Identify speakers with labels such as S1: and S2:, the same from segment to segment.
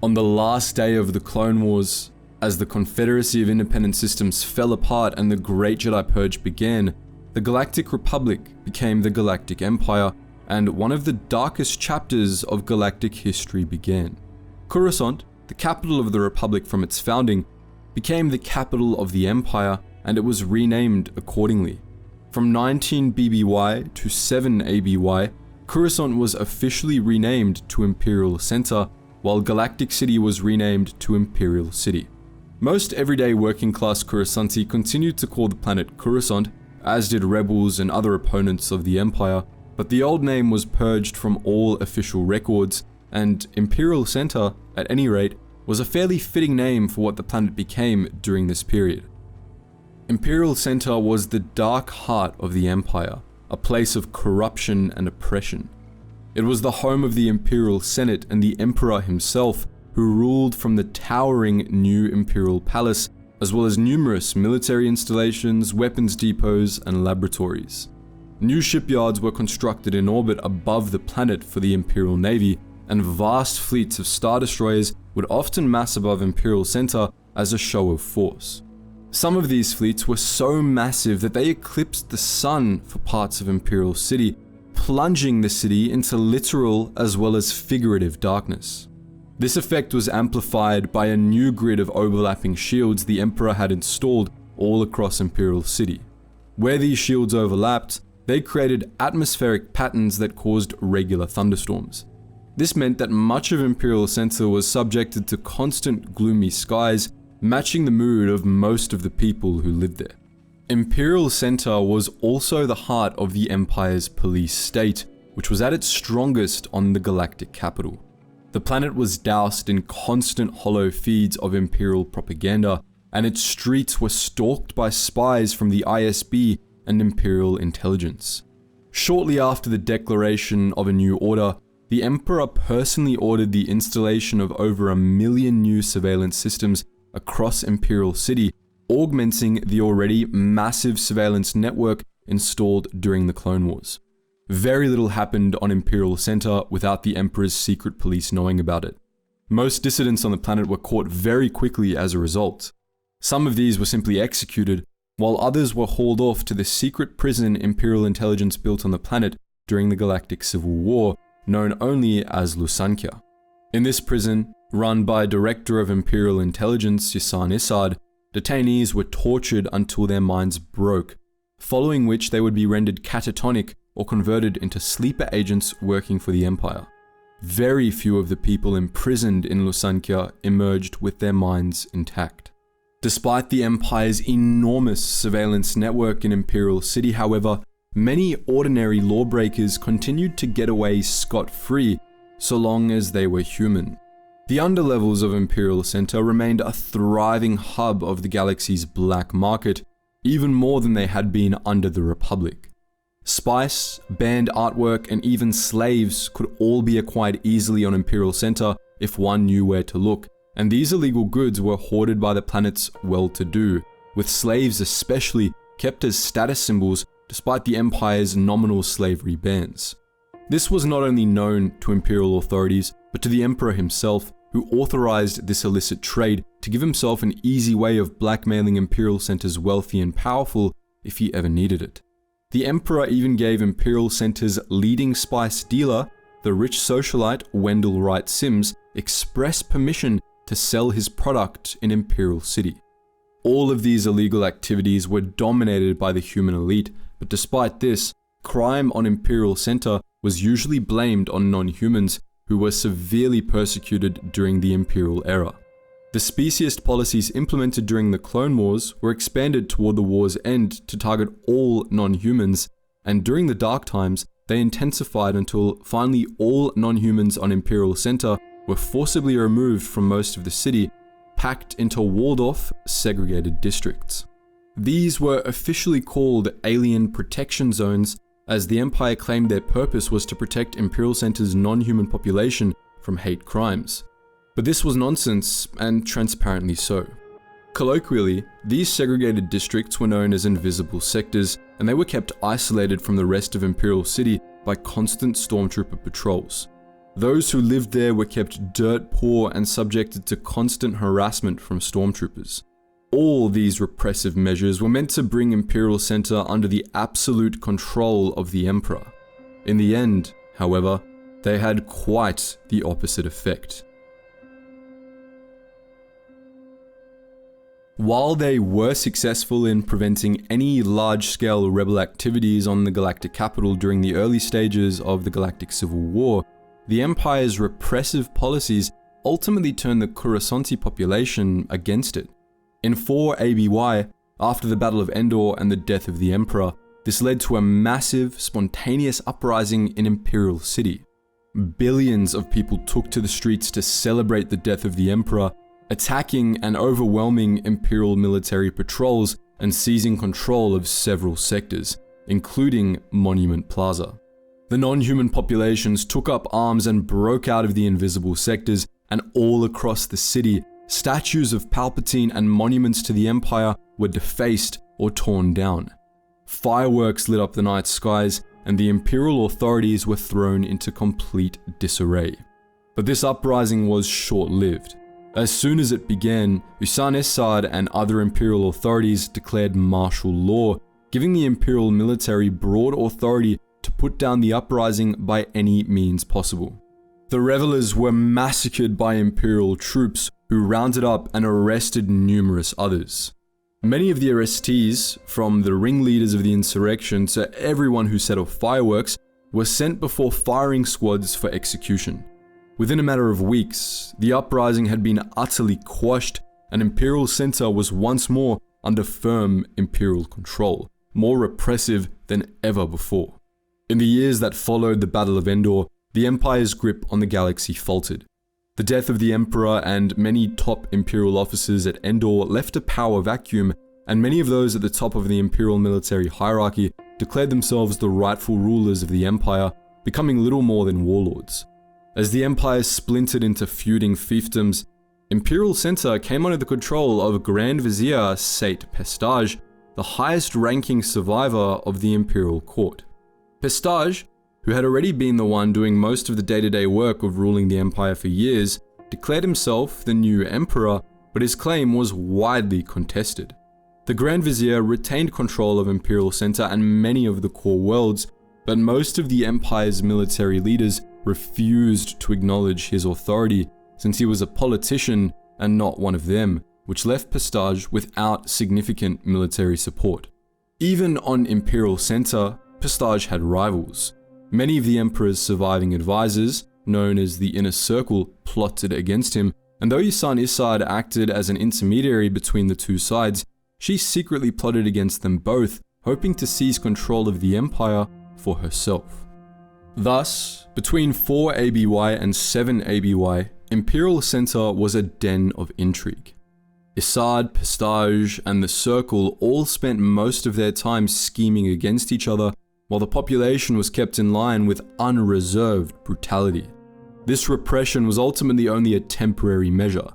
S1: On the last day of the Clone Wars, as the Confederacy of Independent Systems fell apart and the Great Jedi Purge began, the Galactic Republic became the Galactic Empire, and one of the darkest chapters of galactic history began. Coruscant, the capital of the Republic from its founding, became the capital of the Empire, and it was renamed accordingly. From 19 BBY to 7 ABY, Coruscant was officially renamed to Imperial Center, while Galactic City was renamed to Imperial City. Most everyday working class Coruscanti continued to call the planet Coruscant, as did rebels and other opponents of the Empire, but the old name was purged from all official records, and Imperial Center, at any rate, was a fairly fitting name for what the planet became during this period. Imperial Center was the dark heart of the Empire, a place of corruption and oppression. It was the home of the Imperial Senate and the Emperor himself, who ruled from the towering new Imperial Palace, as well as numerous military installations, weapons depots, and laboratories. New shipyards were constructed in orbit above the planet for the Imperial Navy, and vast fleets of Star Destroyers would often mass above Imperial Center as a show of force. Some of these fleets were so massive that they eclipsed the sun for parts of Imperial City, plunging the city into literal as well as figurative darkness. This effect was amplified by a new grid of overlapping shields the Emperor had installed all across Imperial City. Where these shields overlapped, they created atmospheric patterns that caused regular thunderstorms. This meant that much of Imperial Center was subjected to constant gloomy skies, matching the mood of most of the people who lived there. Imperial Center was also the heart of the Empire's police state, which was at its strongest on the galactic capital. The planet was doused in constant hollow feeds of Imperial propaganda, and its streets were stalked by spies from the ISB and Imperial intelligence. Shortly after the declaration of a new order, the Emperor personally ordered the installation of over 1 million new surveillance systems across Imperial City, augmenting the already massive surveillance network installed during the Clone Wars. Very little happened on Imperial Center without the Emperor's secret police knowing about it. Most dissidents on the planet were caught very quickly as a result. Some of these were simply executed, while others were hauled off to the secret prison Imperial intelligence built on the planet during the Galactic Civil War, known only as Lusankya. In this prison, run by Director of Imperial Intelligence Yasan Issad, detainees were tortured until their minds broke, following which they would be rendered catatonic or converted into sleeper agents working for the Empire. Very few of the people imprisoned in Lusankya emerged with their minds intact. Despite the Empire's enormous surveillance network in Imperial City, however, many ordinary lawbreakers continued to get away scot-free so long as they were human. The underlevels of Imperial Center remained a thriving hub of the galaxy's black market, even more than they had been under the Republic. Spice, banned artwork, and even slaves could all be acquired easily on Imperial Center if one knew where to look, and these illegal goods were hoarded by the planet's well-to-do, with slaves especially kept as status symbols despite the Empire's nominal slavery bans. This was not only known to Imperial authorities, but to the Emperor himself, who authorized this illicit trade to give himself an easy way of blackmailing Imperial Center's wealthy and powerful if he ever needed it. The Emperor even gave Imperial Center's leading spice dealer, the rich socialite Wendell Wright Sims, express permission to sell his product in Imperial City. All of these illegal activities were dominated by the human elite, but despite this, crime on Imperial Center was usually blamed on non-humans who were severely persecuted during the Imperial era. The speciest policies implemented during the Clone Wars were expanded toward the war's end to target all non-humans, and during the Dark Times, they intensified until finally all non-humans on Imperial Center were forcibly removed from most of the city, packed into walled-off, segregated districts. These were officially called Alien Protection Zones, as the Empire claimed their purpose was to protect Imperial Center's non-human population from hate crimes. But this was nonsense, and transparently so. Colloquially, these segregated districts were known as invisible sectors, and they were kept isolated from the rest of Imperial City by constant stormtrooper patrols. Those who lived there were kept dirt poor and subjected to constant harassment from stormtroopers. All these repressive measures were meant to bring Imperial Center under the absolute control of the Emperor. In the end, however, they had quite the opposite effect. While they were successful in preventing any large-scale rebel activities on the galactic capital during the early stages of the Galactic Civil War, the Empire's repressive policies ultimately turned the Coruscanti population against it. In 4 ABY, after the Battle of Endor and the death of the Emperor, this led to a massive, spontaneous uprising in Imperial City. Billions of people took to the streets to celebrate the death of the Emperor, attacking and overwhelming Imperial military patrols and seizing control of several sectors, including Monument Plaza. The non-human populations took up arms and broke out of the invisible sectors, and all across the city, statues of Palpatine and monuments to the Empire were defaced or torn down. Fireworks lit up the night skies, and the Imperial authorities were thrown into complete disarray. But this uprising was short-lived. As soon as it began, Usan Essad and other Imperial authorities declared martial law, giving the Imperial military broad authority to put down the uprising by any means possible. The revelers were massacred by Imperial troops, who rounded up and arrested numerous others. Many of the arrestees, from the ringleaders of the insurrection to everyone who set off fireworks, were sent before firing squads for execution. Within a matter of weeks, the uprising had been utterly quashed, and Imperial Center was once more under firm Imperial control, more repressive than ever before. In the years that followed the Battle of Endor, the Empire's grip on the galaxy faltered. The death of the Emperor and many top Imperial officers at Endor left a power vacuum, and many of those at the top of the Imperial military hierarchy declared themselves the rightful rulers of the Empire, becoming little more than warlords. As the Empire splintered into feuding fiefdoms, Imperial Center came under the control of Grand Vizier Sate Pestage, the highest-ranking survivor of the Imperial Court. Pestage, who had already been the one doing most of the day-to-day work of ruling the Empire for years, declared himself the new Emperor, but his claim was widely contested. The Grand Vizier retained control of Imperial Center and many of the core worlds, but most of the Empire's military leaders refused to acknowledge his authority since he was a politician and not one of them, which left Pestage without significant military support. Even on Imperial Center, Pestage had rivals. Many of the Emperor's surviving advisors, known as the Inner Circle, plotted against him, and though Yusan Issad acted as an intermediary between the two sides, she secretly plotted against them both, hoping to seize control of the Empire for herself. Thus, between 4 ABY and 7 ABY, Imperial Center was a den of intrigue. Issad, Pestage, and the Circle all spent most of their time scheming against each other, while the population was kept in line with unreserved brutality. This repression was ultimately only a temporary measure.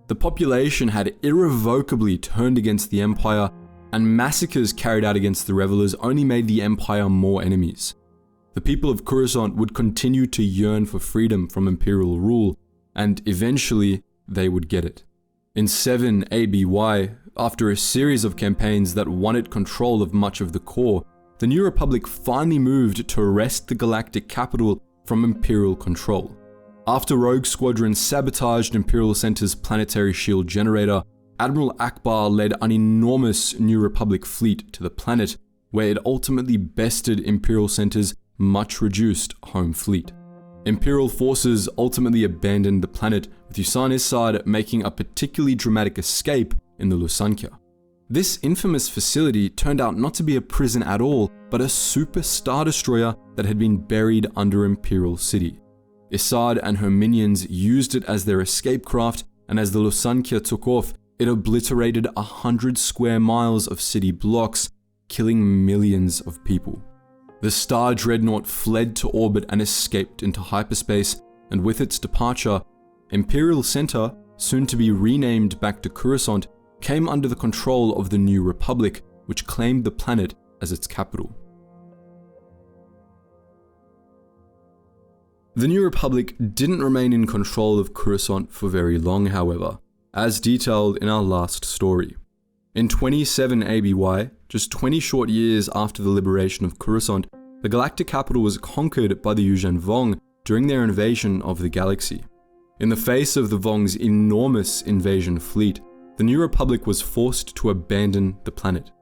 S1: The population had irrevocably turned against the Empire, and massacres carried out against the revelers only made the Empire more enemies. The people of Coruscant would continue to yearn for freedom from Imperial rule, and eventually they would get it. In 7 ABY, after a series of campaigns that won it control of much of the core, the New Republic finally moved to wrest the galactic capital from Imperial control. After Rogue Squadron sabotaged Imperial Center's planetary shield generator, Admiral Akbar led an enormous New Republic fleet to the planet, where it ultimately bested Imperial Center's much-reduced home fleet. Imperial forces ultimately abandoned the planet, with Yusan Issad making a particularly dramatic escape in the Lusankya. This infamous facility turned out not to be a prison at all, but a super star destroyer that had been buried under Imperial City. Issad and her minions used it as their escape craft, and as the Lusankya took off, it obliterated 100 square miles of city blocks, killing millions of people. The Star Dreadnought fled to orbit and escaped into hyperspace, and with its departure, Imperial Center, soon to be renamed back to Coruscant, came under the control of the New Republic, which claimed the planet as its capital. The New Republic didn't remain in control of Coruscant for very long, however, as detailed in our last story. In 27 ABY, just 20 short years after the liberation of Coruscant, the galactic capital was conquered by the Yuuzhan Vong during their invasion of the galaxy. In the face of the Vong's enormous invasion fleet, the New Republic was forced to abandon the planet.